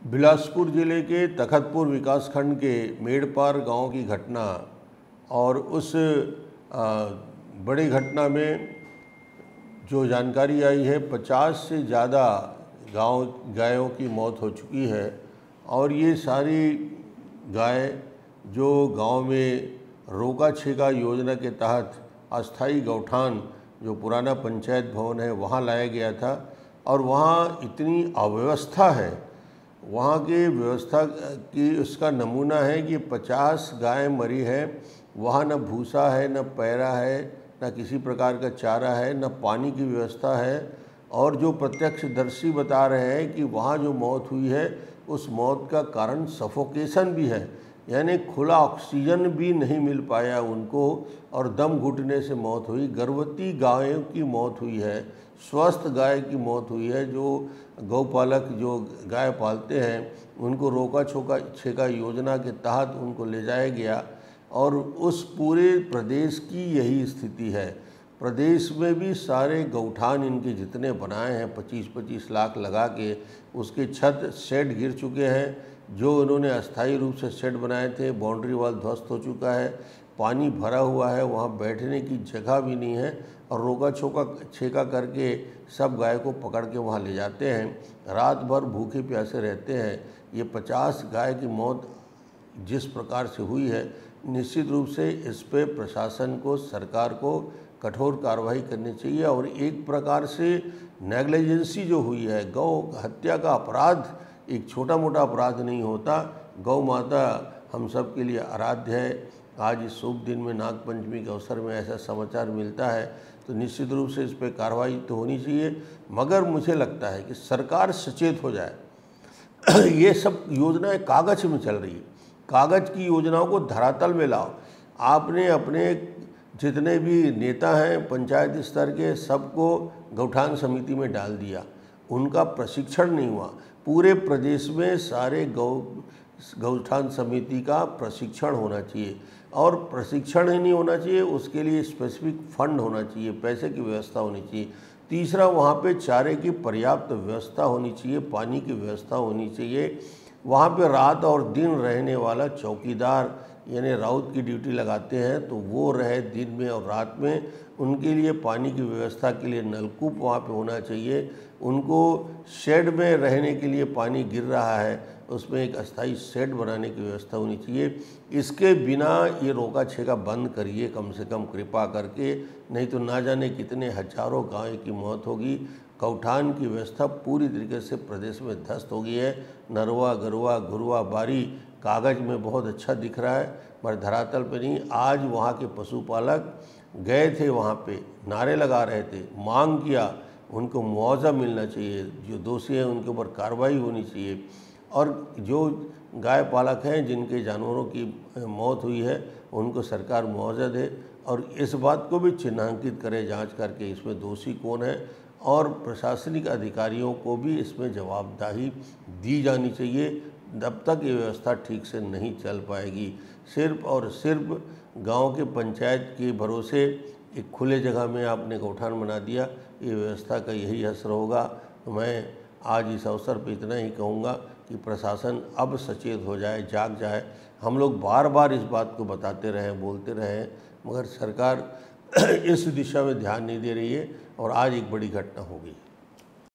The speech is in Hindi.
बिलासपुर जिले के तखतपुर विकासखंड के मेड़पार गांव की घटना और उस बड़ी घटना में जो जानकारी आई है 50 से ज़्यादा गायों की मौत हो चुकी है। और ये सारी गाय जो गांव में रोका छेका योजना के तहत अस्थाई गौठान जो पुराना पंचायत भवन है वहाँ लाया गया था। और वहाँ इतनी अव्यवस्था है, वहाँ की व्यवस्था की उसका नमूना है कि 50 गाय मरी है। वहाँ न भूसा है, न पैरा है, न किसी प्रकार का चारा है, न पानी की व्यवस्था है। और जो प्रत्यक्षदर्शी बता रहे हैं कि वहाँ जो मौत हुई है उस मौत का कारण सफोकेशन भी है, यानी खुला ऑक्सीजन भी नहीं मिल पाया उनको और दम घुटने से मौत हुई। गर्भवती गायों की मौत हुई है, स्वस्थ गाय की मौत हुई है। जो गौपालक जो गाय पालते हैं उनको रोका छेका योजना के तहत उनको ले जाया गया। और उस पूरे प्रदेश की यही स्थिति है। प्रदेश में भी सारे गौठान इनके जितने बनाए हैं 25-25 लाख लगा के, उसके छत शेड गिर चुके हैं। जो इन्होंने अस्थायी रूप से शेड बनाए थे, बाउंड्री वाल ध्वस्त हो चुका है, पानी भरा हुआ है, वहाँ बैठने की जगह भी नहीं है। और रोका छेका करके सब गाय को पकड़ के वहाँ ले जाते हैं, रात भर भूखे प्यासे रहते हैं। ये 50 गाय की मौत जिस प्रकार से हुई है, निश्चित रूप से इस पे प्रशासन को, सरकार को कठोर कार्रवाई करनी चाहिए। और एक प्रकार से नेग्लिजेंसी जो हुई है, गौ हत्या का अपराध एक छोटा मोटा अपराध नहीं होता। गौ माता हम सब के लिए आराध्य है। आज इस शुभ दिन में नाग पंचमी के अवसर में ऐसा समाचार मिलता है तो निश्चित रूप से इस पर कार्रवाई तो होनी चाहिए। मगर मुझे लगता है कि सरकार सचेत हो जाए। ये सब योजनाएं कागज में चल रही है, कागज की योजनाओं को धरातल में लाओ। आपने अपने जितने भी नेता हैं पंचायत स्तर के, सबको गौठान समिति में डाल दिया, उनका प्रशिक्षण नहीं हुआ। पूरे प्रदेश में सारे गौठान समिति का प्रशिक्षण होना चाहिए। और प्रशिक्षण ही नहीं होना चाहिए, उसके लिए स्पेसिफिक फंड होना चाहिए, पैसे की व्यवस्था होनी चाहिए। तीसरा, वहाँ पे चारे की पर्याप्त व्यवस्था होनी चाहिए, पानी की व्यवस्था होनी चाहिए। वहाँ पे रात और दिन रहने वाला चौकीदार यानी राउत की ड्यूटी लगाते हैं तो वो रहे दिन में और रात में। उनके लिए पानी की व्यवस्था के लिए नलकूप वहाँ पे होना चाहिए। उनको शेड में रहने के लिए पानी गिर रहा है, उसमें एक अस्थाई शेड बनाने की व्यवस्था होनी चाहिए। इसके बिना ये रोका छेका बंद करिए कम से कम कृपा करके, नहीं तो ना जाने कितने हजारों गाय की मौत होगी। गौठान की व्यवस्था पूरी तरीके से प्रदेश में ध्वस्त हो गई है। नरवा गरुआ घुरुआ बारी कागज़ में बहुत अच्छा दिख रहा है पर धरातल पे नहीं। आज वहाँ के पशुपालक गए थे, वहाँ पे नारे लगा रहे थे, मांग किया, उनको मुआवजा मिलना चाहिए, जो दोषी हैं उनके ऊपर कार्रवाई होनी चाहिए। और जो गाय पालक हैं जिनके जानवरों की मौत हुई है उनको सरकार मुआवजा दे और इस बात को भी चिन्हांकित करे जांच करके इसमें दोषी कौन है। और प्रशासनिक अधिकारियों को भी इसमें जवाबदेही दी जानी चाहिए। जब तक ये व्यवस्था ठीक से नहीं चल पाएगी, सिर्फ और सिर्फ गांव के पंचायत के भरोसे एक खुले जगह में आपने गौठान बना दिया, ये व्यवस्था का यही असर होगा। तो मैं आज इस अवसर पर इतना ही कहूँगा कि प्रशासन अब सचेत हो जाए, जाग जाए। हम लोग बार बार इस बात को बताते रहें, बोलते रहें, मगर सरकार इस दिशा में ध्यान नहीं दे रही है और आज एक बड़ी घटना हो गई।